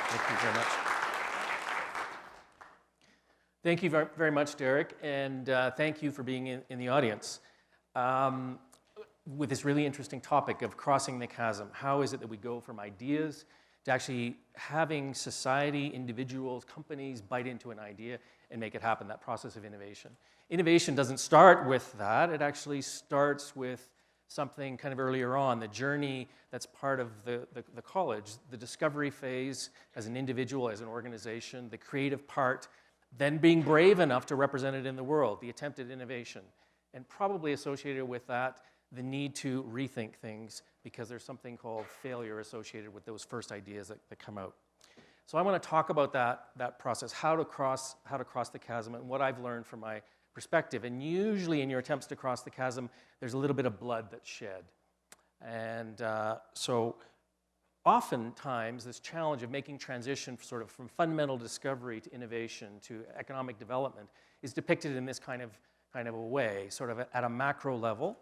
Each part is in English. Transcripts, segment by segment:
Thank you very much. Thank you very much, Derek, and thank you for being in the audience. With this really interesting topic of crossing the chasm, how is it that we go from ideas to actually having society, individuals, companies bite into an idea and make it happen, that process of innovation. Innovation doesn't start with that, it actually starts with something kind of earlier on, the journey that's part of the college, the discovery phase as an individual, as an organization, the creative part, then being brave enough to represent it in the world, the attempted innovation. And probably associated with that, the need to rethink things because there's something called failure associated with those first ideas that come out. So I want to talk about that process, how to cross the chasm and what I've learned from my perspective. And usually in your attempts to cross the chasm, there's a little bit of blood that's shed. And so oftentimes this challenge of making transition sort of from fundamental discovery to innovation to economic development is depicted in this kind of a way, sort of at a macro level.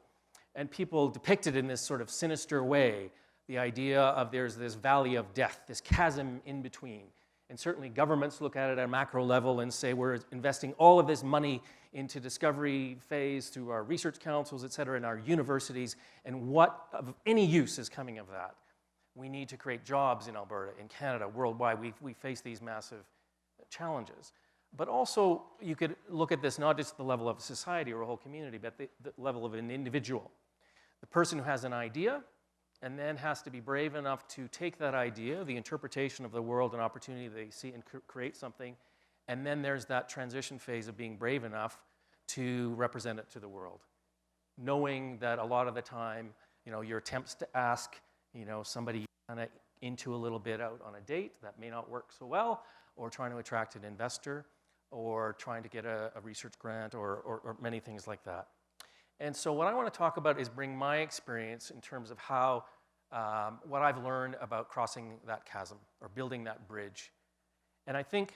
And people depict it in this sort of sinister way, the idea of there's this valley of death, this chasm in between. And certainly governments look at it at a macro level and say we're investing all of this money into discovery phase through our research councils, et cetera, and our universities, and what of any use is coming of that? We need to create jobs in Alberta, in Canada, worldwide. We face these massive challenges. But also, you could look at this not just at the level of society or a whole community, but the level of an individual. The person who has an idea and then has to be brave enough to take that idea, the interpretation of the world and opportunity they see, and create something. And then there's that transition phase of being brave enough to represent it to the world. Knowing that a lot of the time, your attempts to ask, somebody kind of into a little bit out on a date, that may not work so well, or trying to attract an investor, or trying to get a research grant, or many things like that. And so what I want to talk about is bring my experience in terms of how, what I've learned about crossing that chasm, or building that bridge. And I think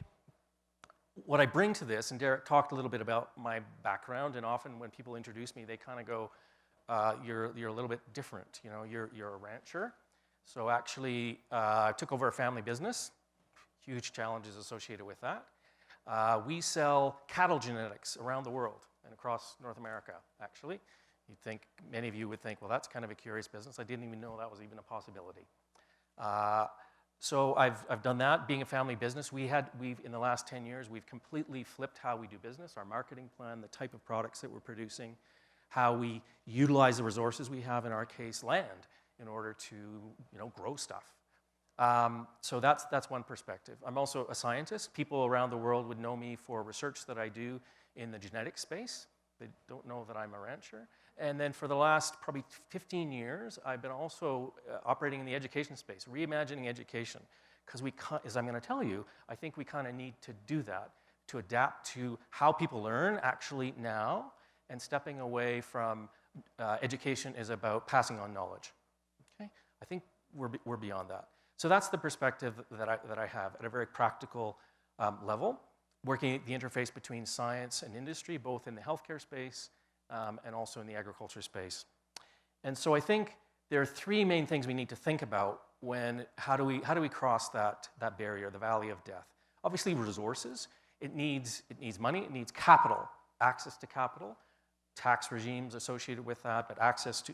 what I bring to this, and Derek talked a little bit about my background, and often when people introduce me, they kind of go, you're a little bit different, you're a rancher. So actually, I took over a family business, huge challenges associated with that. We sell cattle genetics around the world and across North America, actually. Many of you would think, well, that's kind of a curious business. I didn't even know that was even a possibility. So I've done that. Being a family business, we've in the last 10 years, we've completely flipped how we do business, our marketing plan, the type of products that we're producing, how we utilize the resources we have, in our case, land, in order to grow stuff. So that's one perspective. I'm also a scientist. People around the world would know me for research that I do in the genetic space. They don't know that I'm a rancher. And then for the last probably 15 years, I've been also operating in the education space, reimagining education. Because as I'm going to tell you, I think we kind of need to do that, to adapt to how people learn actually now, and stepping away from education is about passing on knowledge. Okay? I think we're beyond that. So that's the perspective that I have at a very practical level, working at the interface between science and industry, both in the healthcare space and also in the agriculture space. And so I think there are three main things we need to think about when, how do we cross that barrier, the valley of death? Obviously resources. It needs money, it needs capital, access to capital, tax regimes associated with that, but access to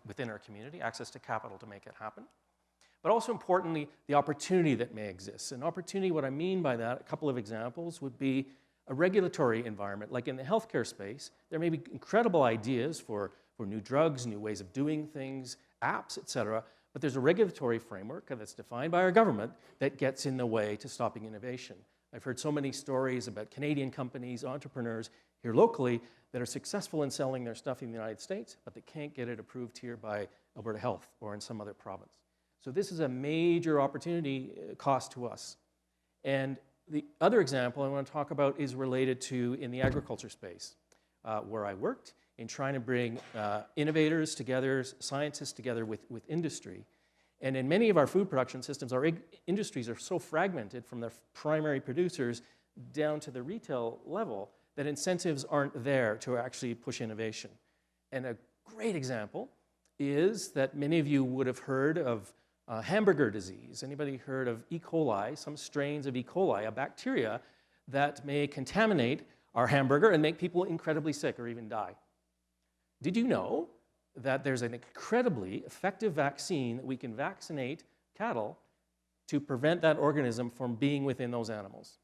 within our community, access to capital to make it happen. But also importantly, the opportunity that may exist. And opportunity, what I mean by that, a couple of examples would be a regulatory environment. Like in the healthcare space, there may be incredible ideas for new drugs, new ways of doing things, apps, et cetera, but there's a regulatory framework that's defined by our government that gets in the way to stopping innovation. I've heard so many stories about Canadian companies, entrepreneurs here locally that are successful in selling their stuff in the United States, but they can't get it approved here by Alberta Health or in some other province. So this is a major opportunity cost to us. And the other example I want to talk about is related to in the agriculture space, where I worked in trying to bring innovators together, scientists together with industry. And in many of our food production systems, our industries are so fragmented from their primary producers down to the retail level that incentives aren't there to actually push innovation. And a great example is that many of you would have heard of hamburger disease. Anybody heard of E. coli, some strains of E. coli, a bacteria that may contaminate our hamburger and make people incredibly sick or even die? Did you know that there's an incredibly effective vaccine that we can vaccinate cattle to prevent that organism from being within those animals?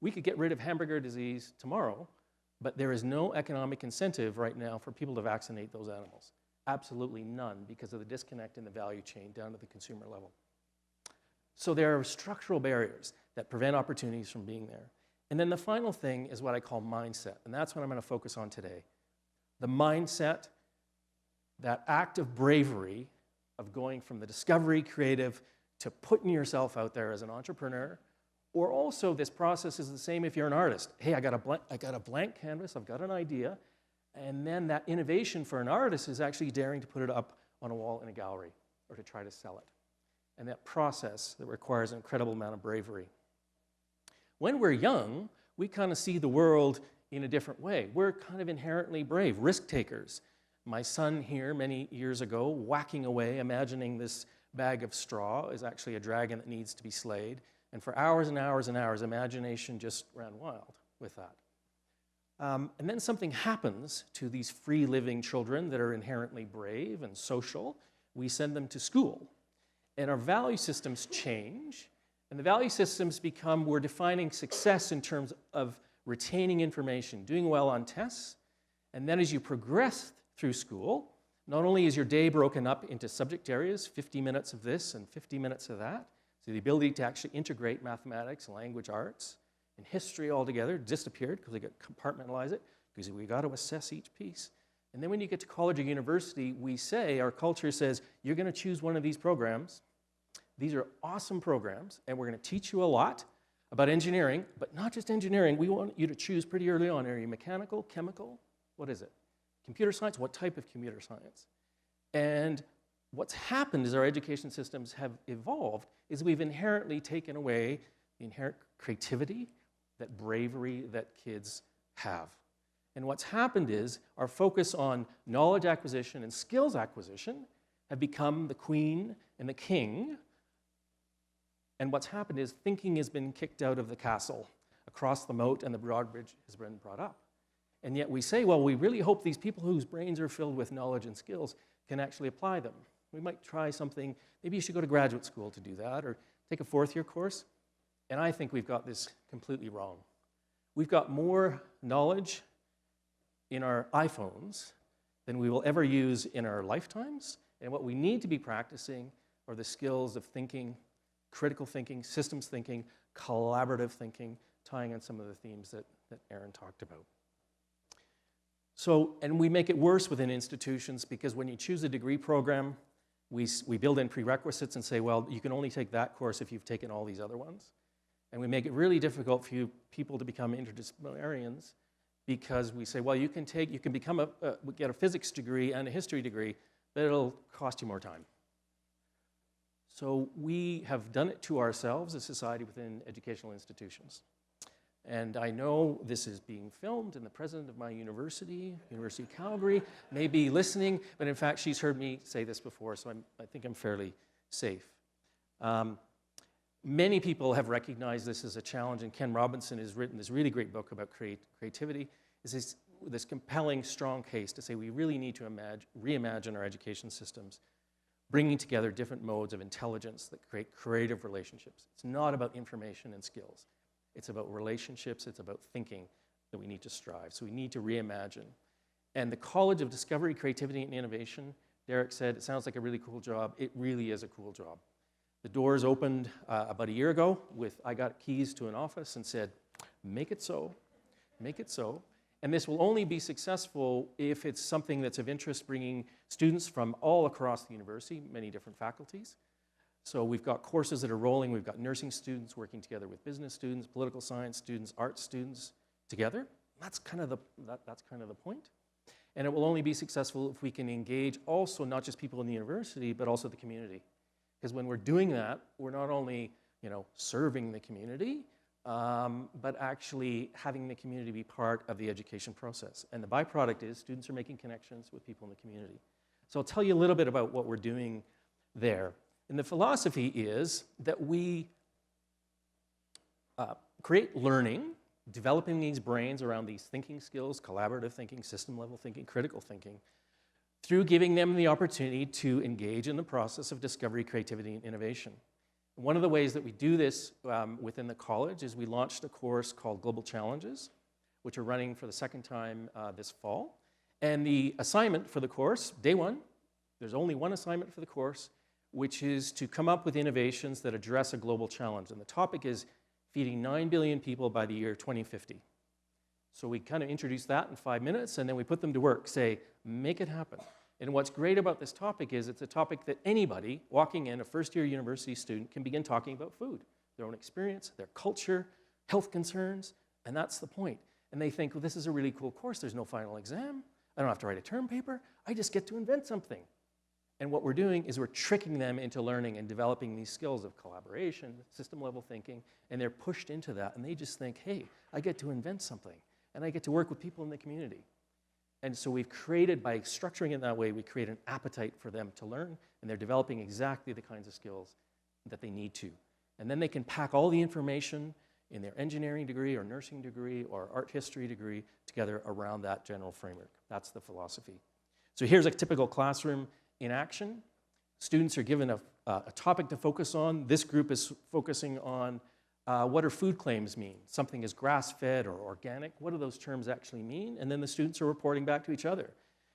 We could get rid of hamburger disease tomorrow, but there is no economic incentive right now for people to vaccinate those animals. Absolutely none, because of the disconnect in the value chain down to the consumer level. So there are structural barriers that prevent opportunities from being there. And then the final thing is what I call mindset, and that's what I'm going to focus on today. The mindset, that act of bravery of going from the discovery creative to putting yourself out there as an entrepreneur, or also this process is the same if you're an artist. Hey, I got a blank canvas, I've got an idea, and then that innovation for an artist is actually daring to put it up on a wall in a gallery or to try to sell it. And that process that requires an incredible amount of bravery. When we're young, we kind of see the world in a different way. We're kind of inherently brave, risk takers. My son here many years ago, whacking away, imagining this bag of straw is actually a dragon that needs to be slayed. And for hours and hours and hours, imagination just ran wild with that. And then something happens to these free-living children that are inherently brave and social. We send them to school. And our value systems change. And the value systems become, we're defining success in terms of retaining information, doing well on tests. And then as you progress through school, not only is your day broken up into subject areas, 50 minutes of this and 50 minutes of that, so the ability to actually integrate mathematics, language arts, and history all together disappeared because we got to compartmentalize it, because we got to assess each piece. And then when you get to college or university, we say, our culture says, you're going to choose one of these programs. These are awesome programs, and we're going to teach you a lot about engineering, but not just engineering. We want you to choose pretty early on. Are you mechanical, chemical? What is it? Computer science? What type of computer science? And what's happened as our education systems have evolved is we've inherently taken away the inherent creativity, that bravery that kids have. And what's happened is our focus on knowledge acquisition and skills acquisition have become the queen and the king. And what's happened is thinking has been kicked out of the castle across the moat, and the drawbridge has been brought up. And yet we say, well, we really hope these people whose brains are filled with knowledge and skills can actually apply them. We might try something. Maybe you should go to graduate school to do that, or take a fourth-year course. And I think we've got this completely wrong. We've got more knowledge in our iPhones than we will ever use in our lifetimes. And what we need to be practicing are the skills of thinking, critical thinking, systems thinking, collaborative thinking, tying in some of the themes that Aaron talked about. So, and we make it worse within institutions, because when you choose a degree program, we build in prerequisites and say, well, you can only take that course if you've taken all these other ones. And we make it really difficult for people to become interdisciplinarians, because we say, well, you can become get a physics degree and a history degree, but it'll cost you more time. So we have done it to ourselves, a society within educational institutions. And I know this is being filmed, and the president of my university, University of Calgary, may be listening, but in fact, she's heard me say this before, so I think I'm fairly safe. Many people have recognized this as a challenge, and Ken Robinson has written this really great book about creativity. Is this compelling, strong case to say we really need to reimagine our education systems, bringing together different modes of intelligence that create creative relationships. It's not about information and skills. It's about relationships. It's about thinking that we need to strive. So we need to reimagine. And the College of Discovery, Creativity, and Innovation, Derek said, it sounds like a really cool job. It really is a cool job. The doors opened about a year ago I got keys to an office and said, make it so, make it so. And this will only be successful if it's something that's of interest, bringing students from all across the university, many different faculties. So we've got courses that are rolling. We've got nursing students working together with business students, political science students, art students together. That's kind of the point. And it will only be successful if we can engage also not just people in the university, but also the community. Because when we're doing that, we're not only serving the community, but actually having the community be part of the education process. And the byproduct is students are making connections with people in the community. So I'll tell you a little bit about what we're doing there. And the philosophy is that we create learning, developing these brains around these thinking skills, collaborative thinking, system-level thinking, critical thinking, through giving them the opportunity to engage in the process of discovery, creativity, and innovation. One of the ways that we do this within the college is we launched a course called Global Challenges, which are running for the second time this fall. And the assignment for the course, day one, there's only one assignment for the course, which is to come up with innovations that address a global challenge. And the topic is feeding 9 billion people by the year 2050. So we kind of introduce that in 5 minutes, and then we put them to work, say, make it happen. And what's great about this topic is it's a topic that anybody walking in, a first-year university student, can begin talking about food, their own experience, their culture, health concerns, and that's the point. And they think, well, this is a really cool course. There's no final exam. I don't have to write a term paper. I just get to invent something. And what we're doing is we're tricking them into learning and developing these skills of collaboration, system-level thinking, and they're pushed into that. And they just think, hey, I get to invent something, and I get to work with people in the community. And so we've created, by structuring it that way, we create an appetite for them to learn, and they're developing exactly the kinds of skills that they need to. And then they can pack all the information in their engineering degree or nursing degree or art history degree together around that general framework. That's the philosophy. So here's a typical classroom in action. Students are given a topic to focus on. This group is focusing on what do food claims mean? Something is grass-fed or organic. What do those terms actually mean? And then the students are reporting back to each other.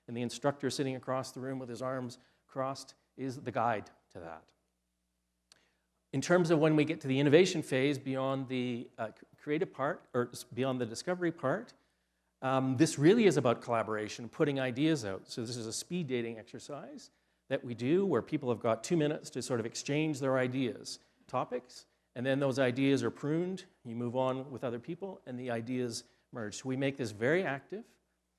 And the instructor sitting across the room with his arms crossed is the guide to that. In terms of when we get to the innovation phase, beyond the creative part, or beyond the discovery part, this really is about collaboration, putting ideas out. So this is a speed dating exercise that we do where people have got 2 minutes to sort of exchange their ideas, topics, and then those ideas are pruned, you move on with other people, and the ideas merge. So we make this very active.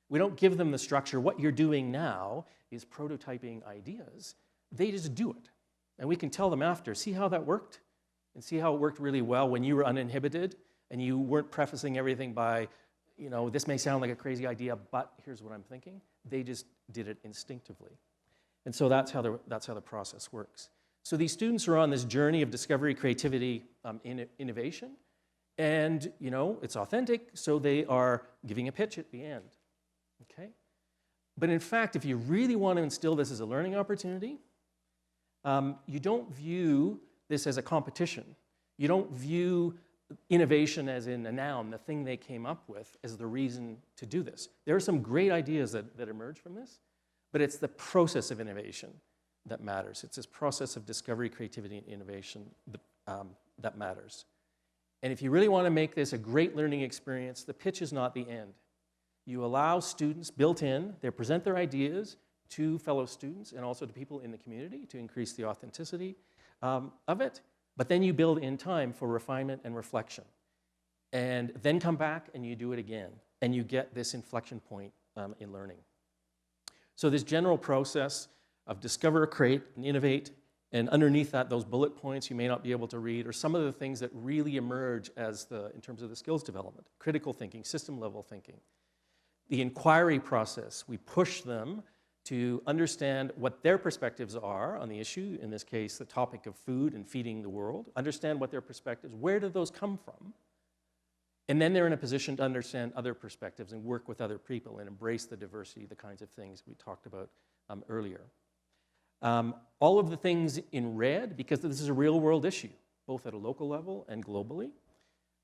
We don't give them the structure. What you're doing now is prototyping ideas. They just do it. And we can tell them after, see how that worked? And see how it worked really well when you were uninhibited and you weren't prefacing everything by, you know, this may sound like a crazy idea, but here's what I'm thinking. They just did it instinctively. And so that's how the process works. So these students are on this journey of discovery, creativity, innovation, and you know it's authentic, so they are giving a pitch at the end. Okay? But in fact, if you really want to instill this as a learning opportunity, you don't view this as a competition. You don't view innovation as in a noun, the thing they came up with, as the reason to do this. There are some great ideas that emerge from this, but it's the process of innovation that matters. It's this process of discovery, creativity, and innovation that matters. And if you really want to make this a great learning experience, the pitch is not the end. You allow students built in, they present their ideas to fellow students and also to people in the community to increase the authenticity of it, but then you build in time for refinement and reflection. And then come back and you do it again, and you get this inflection point in learning. So this general process of discover, create, and innovate, and underneath that, those bullet points you may not be able to read, are some of the things that really emerge as in terms of the skills development. Critical thinking, system-level thinking. The inquiry process, we push them to understand what their perspectives are on the issue, in this case, the topic of food and feeding the world, understand what their perspectives, where do those come from? And then they're in a position to understand other perspectives and work with other people and embrace the diversity, the kinds of things we talked about earlier. All of the things in red, because this is a real-world issue, both at a local level and globally.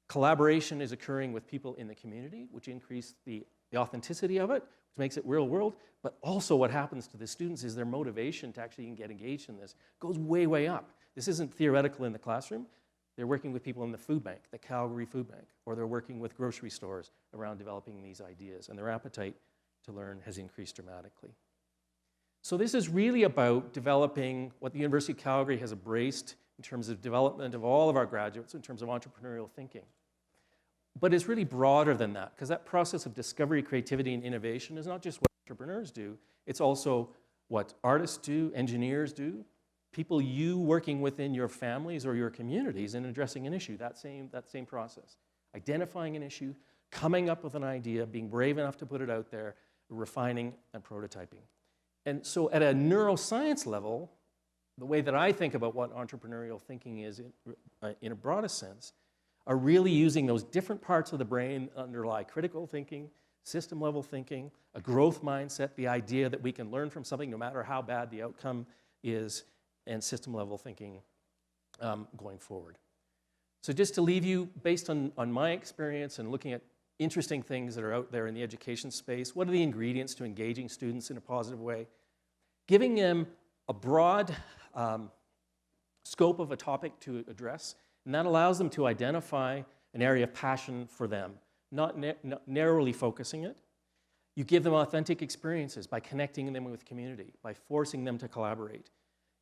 Collaboration is occurring with people in the community, which increase the authenticity of it, which makes it real-world, but also what happens to the students is their motivation to actually get engaged in this goes way, way up. This isn't theoretical in the classroom. They're working with people in the food bank, the Calgary Food Bank, or they're working with grocery stores around developing these ideas, and their appetite to learn has increased dramatically. So this is really about developing what the University of Calgary has embraced in terms of development of all of our graduates in terms of entrepreneurial thinking. But it's really broader than that, because that process of discovery, creativity, and innovation is not just what entrepreneurs do, it's also what artists do, engineers do, people you working within your families or your communities in addressing an issue, that same process. Identifying an issue, coming up with an idea, being brave enough to put it out there, refining and prototyping. And so at a neuroscience level, the way that I think about what entrepreneurial thinking is in a broadest sense, are really using those different parts of the brain that underlie critical thinking, system level thinking, a growth mindset, the idea that we can learn from something no matter how bad the outcome is, and system level thinking going forward. So just to leave you, based on my experience and looking at interesting things that are out there in the education space, what are the ingredients to engaging students in a positive way? Giving them a broad scope of a topic to address, and that allows them to identify an area of passion for them, not narrowly focusing it. You give them authentic experiences by connecting them with community, by forcing them to collaborate.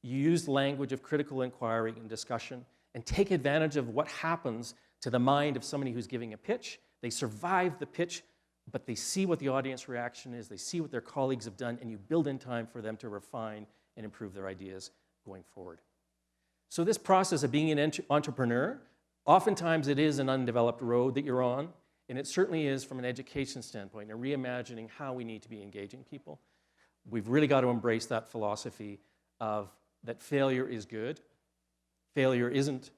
You use the language of critical inquiry and discussion, and take advantage of what happens to the mind of somebody who's giving a pitch. They survive the pitch, but they see what the audience reaction is, they see what their colleagues have done, and you build in time for them to refine and improve their ideas going forward. So this process of being an entrepreneur, oftentimes it is an undeveloped road that you're on, and it certainly is from an education standpoint, and reimagining how we need to be engaging people. We've really got to embrace that philosophy of that failure is good. Failure isn't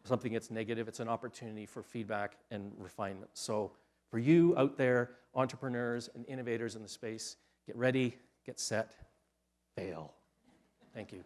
something that's negative, it's an opportunity for feedback and refinement. So for you out there, entrepreneurs and innovators in the space, get ready, get set, fail. Thank you.